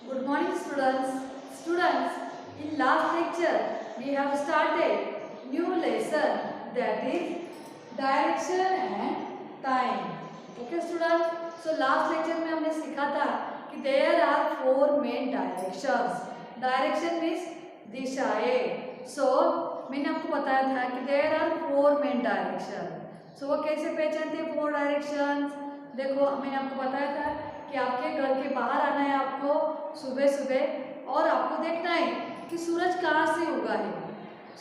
Good morning, students. Students, in last lecture we have started new lesson, that is direction and time. Okay, students. So last lecture में हमने सीखा था कि there are four main directions. Direction means दिशाएं. So मैंने आपको बताया था कि there are four main directions. So वो कैसे पहचानते हैं four directions? देखो मैंने आपको बताया था कि आपके घर के बाहर आना है आपको सुबह सुबह, और आपको देखना है कि सूरज कहाँ से उगा है.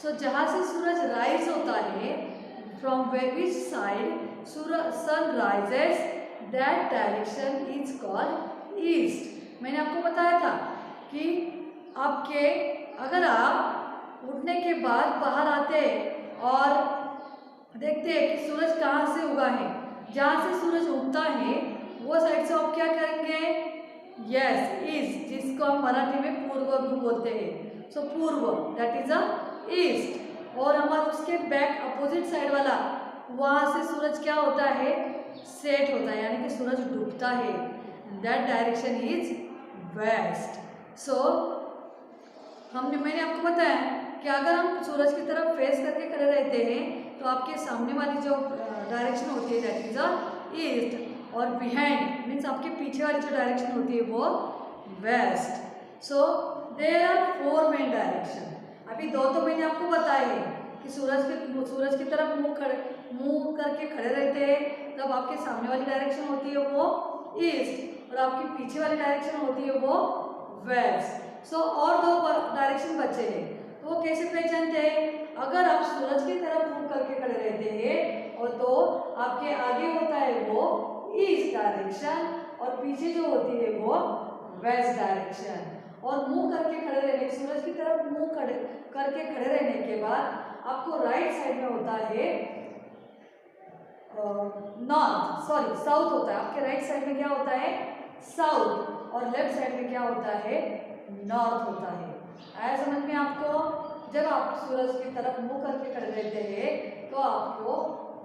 सो जहाँ से सूरज राइज होता है, from which side sun rises, that direction is called east. मैंने आपको बताया था कि आपके अगर आप उठने के बाद बाहर आते और देखते हैं कि सूरज कहाँ से उगा है, जहाँ से सूरज उगता है वो साइड से आप क्या करेंगे? यस, ईस्ट, जिसको हम मराठी में पूर्व भी बोलते हैं. सो पूर्व, दैट इज अ ईस्ट. और हमारा उसके बैक अपोजिट साइड वाला, वहाँ से सूरज क्या होता है? सेट होता है, यानी कि सूरज डूबता है. That direction is west. So मैंने आपको बताया कि अगर हम सूरज की तरफ फेस करके खड़े रहते हैं तो आपके सामने वाली जो डायरेक्शन होती है दैट इज अ ईस्ट, और बिहाइंड मीन्स आपके पीछे वाली जो डायरेक्शन होती है वो west. So there are four main direction. अभी दो तो मैंने आपको बताए हैं कि सूरज की तरफ मुंह करके खड़े रहते हैं तब आपके सामने वाली डायरेक्शन होती है वो ईस्ट, और आपके पीछे वाली डायरेक्शन होती है वो वेस्ट. सो और दो डायरेक्शन बचे हैं, तो वो कैसे पहचानते हैं? अगर आप सूरज की तरफ मुंह करके खड़े रहते हैं और तो आपके आगे होता है वो ईस्ट डायरेक्शन और पीछे जो होती है वो वेस्ट डायरेक्शन. और मुंह करके खड़े रहने, सूरज की तरफ मुंह करके खड़े रहने के बाद आपको राइट साइड में होता है साउथ होता है. आपके राइट साइड में क्या होता है? साउथ. और लेफ्ट साइड में क्या होता है? नॉर्थ होता है. आया समझ में आपको? जब आप सूरज की तरफ मुंह करके खड़े रहते हैं तो आपको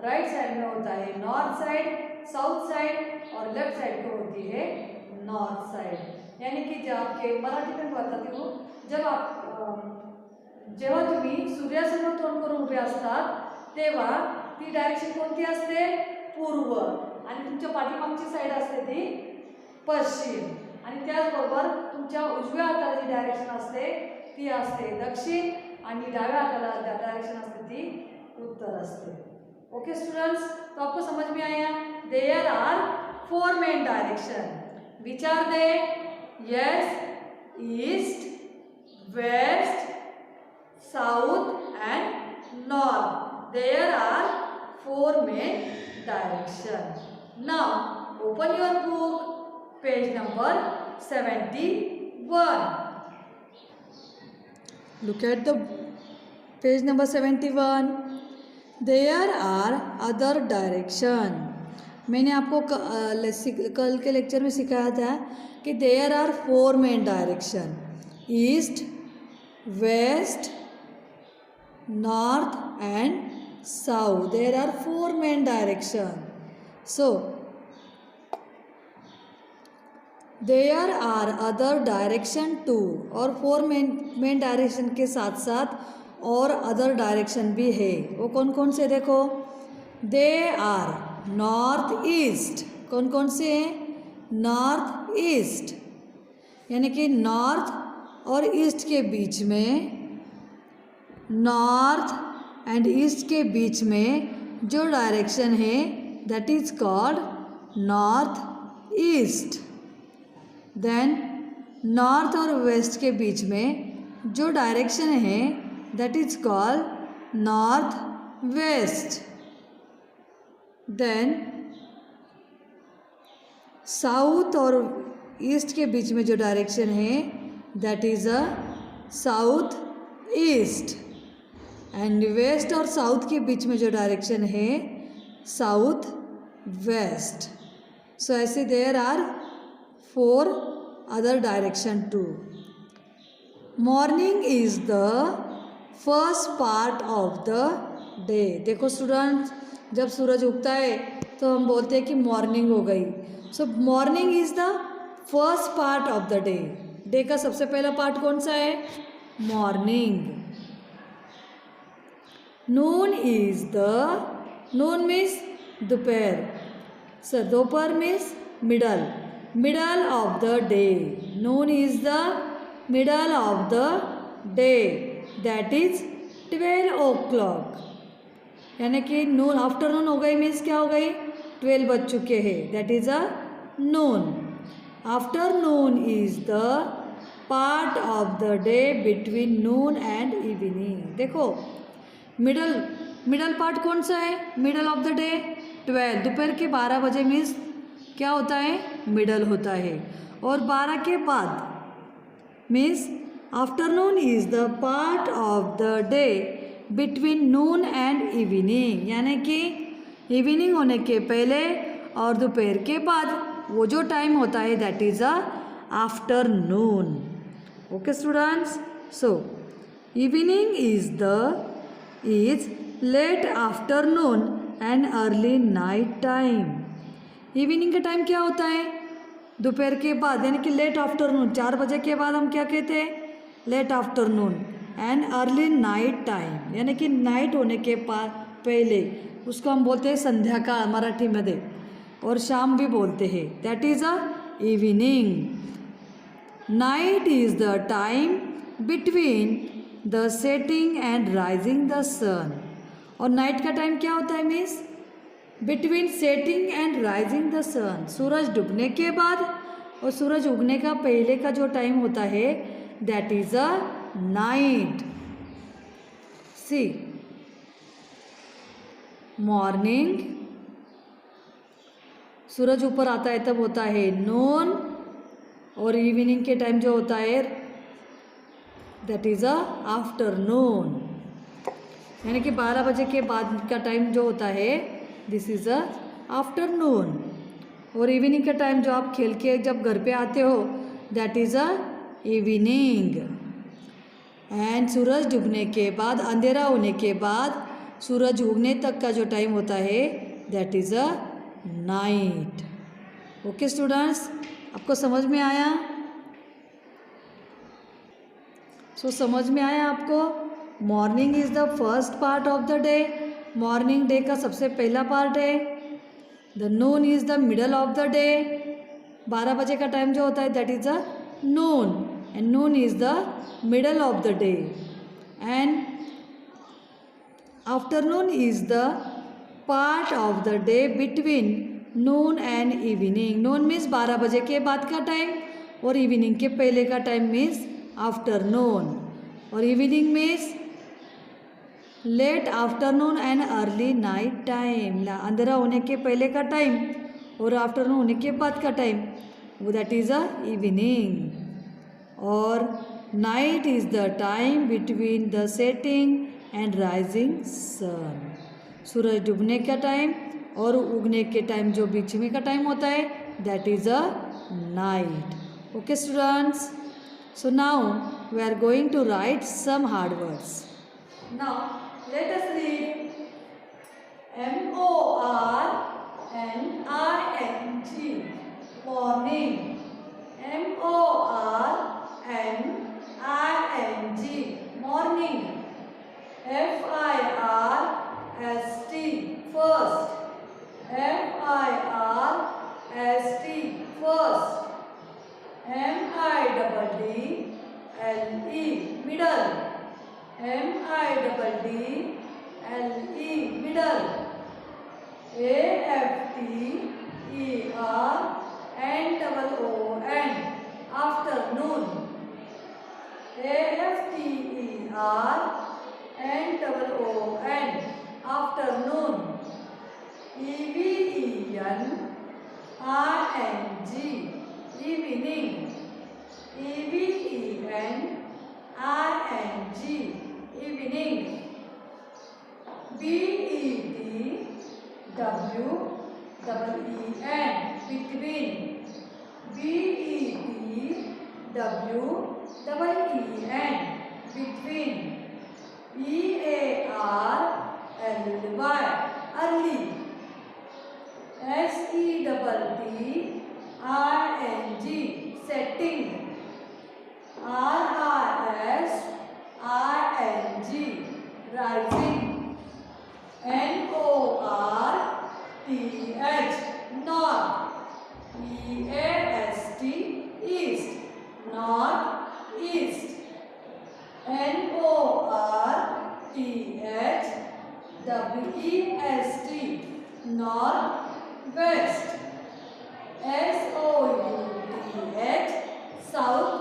राइट साइड में होता है नॉर्थ साइड, साउथ साइड, और लेफ्ट साइड को होती है नॉर्थ साइड. यानी की जब आपके मराठी में बताती हूँ, जेव्हा तुम्ही सूर्यासमोर तोंड करून उभे असतात तेव्हा ती डायरेक्शन कोणती असते? पूर्व. आणि तुमच्या पाठीमागची साईड असते ती पश्चिम. आणि त्याचबरोबर तुमच्या उजव्या हाताला जी डायरेक्शन असते ती असते दक्षिण, आणि डाव्या हाताला डायरेक्शन असते ती उत्तर असते. ओके स्टूडेंट्स, तो आपको समझ में आया? There are four main direction. Which are they? Yes, east, west, south and north. There are four main direction. Now open your book, page number 71. Look at the page number 71. There are other direction. मैंने आपको कल के lecture में सिखाया था कि there are four main direction: east, west, north and south. There are four main direction. So there are other direction too. और four main direction के साथ साथ और अदर डायरेक्शन भी है. वो कौन कौन से? देखो, दे आर नॉर्थ ईस्ट. कौन कौन से हैं? नॉर्थ ईस्ट, यानी कि नॉर्थ और ईस्ट के बीच में, नॉर्थ एंड ईस्ट के बीच में जो डायरेक्शन है that is called north east. Then north और वेस्ट के बीच में जो डायरेक्शन है that is called north west. Then south और ईस्ट के बीच में जो डायरेक्शन है that is a south east. And west और साउथ के बीच में जो डायरेक्शन है साउथ वेस्ट. सो ऐसे there are four other direction too. Morning is the first part of the day. देखो स्टूडेंट्स, जब सूरज उगता है तो हम बोलते हैं कि मॉर्निंग हो गई. सो morning is the first part of the day. Day का सबसे पहला पार्ट कौन सा है? Morning. Noon is the, Noon means दोपहर, सर दोपहर means middle, middle of the day. Noon is the middle of the day, that is 12 o'clock. यानी कि नून, आफ्टरनून हो गई मीन्स क्या हो गई? 12 बज चुके हैं, that is a Noon. Afternoon is the part of the day between Noon and evening. देखो मिडल, मिडल पार्ट कौन सा है? मिडल ऑफ द डे 12, दोपहर के 12 बजे मीन्स क्या होता है? मिडल होता है. और 12 के बाद means afternoon is the part of the day between Noon and evening. यानी कि इवनिंग होने के पहले और दोपहर के बाद वो जो टाइम होता है that is a afternoon. Okay students, so evening is late afternoon and early night time. Evening का टाइम क्या होता है? दोपहर के बाद, यानी कि लेट आफ्टरनून, 4 बजे के बाद हम क्या कहते हैं? Late afternoon. And early night time, यानी कि नाइट होने के पहले, उसको हम बोलते हैं संध्या का मराठी में, और शाम भी बोलते हैं, that is a evening. Night is the time between the setting and rising the sun. और नाइट का टाइम क्या होता है means? Between setting and rising the sun. सूरज डूबने के बाद और सूरज उगने का पहले का जो टाइम होता है that is a night. See, morning, सूरज ऊपर आता है तब होता है नून, और इवनिंग के टाइम जो होता है दैट इज़ अ आफ्टरनून. यानी कि 12 बजे के बाद का टाइम जो होता है दिस इज़ अ आफ्टरनून. और इवनिंग का टाइम जो आप खेल के जब घर पे आते हो that is a evening. And सूरज डूबने के बाद, अंधेरा होने के बाद सूरज उगने तक का जो टाइम होता है that is a night. Okay students, आपको समझ में आया? सो समझ में आया आपको? Morning is the first part of the day. Morning day का सबसे पहला पार्ट है. The Noon is the middle of the day. 12 बजे का टाइम जो होता है that is a Noon, and Noon is the middle of the day. And afternoon is the part of the day between Noon and evening. Noon means 12 बजे के बाद का time, और इवनिंग के पहले का टाइम मीन्स आफ्टरनून. और evening means late afternoon and early night time. अंधेरा होने के पहले का टाइम और आफ्टरनून होने के बाद का टाइम वो दैट इज़ अ इवनिंग. और night is the time between the setting and rising sun. सूरज डूबने का टाइम और उगने के टाइम जो बीच में का टाइम होता है that is a night. Okay students, so now we are going to write some hard words. Now let us read morning. Morning. morning. Morning. first. First. first. middle. Middle. middle. afternoon. afternoon. afternoon. evening. evening. between. between. early. setting. R-I-S-I-N-G, rising. N-O-R-T-H, north. E-A-S-T, east, north, east. N-O-R-T-H, W-E-S-T, north, west. S-O-U-T-H, south,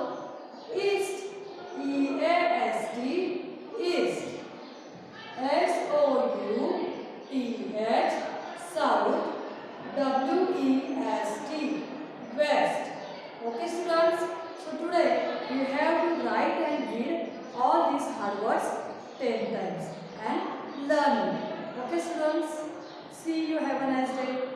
east. E-A-S-T, east. S-O-U-T-H, south. W-E-S-T, west. Okay students, so today you have to write and read all these hard words 10 times and learn it. Okay students, see you, have a nice day.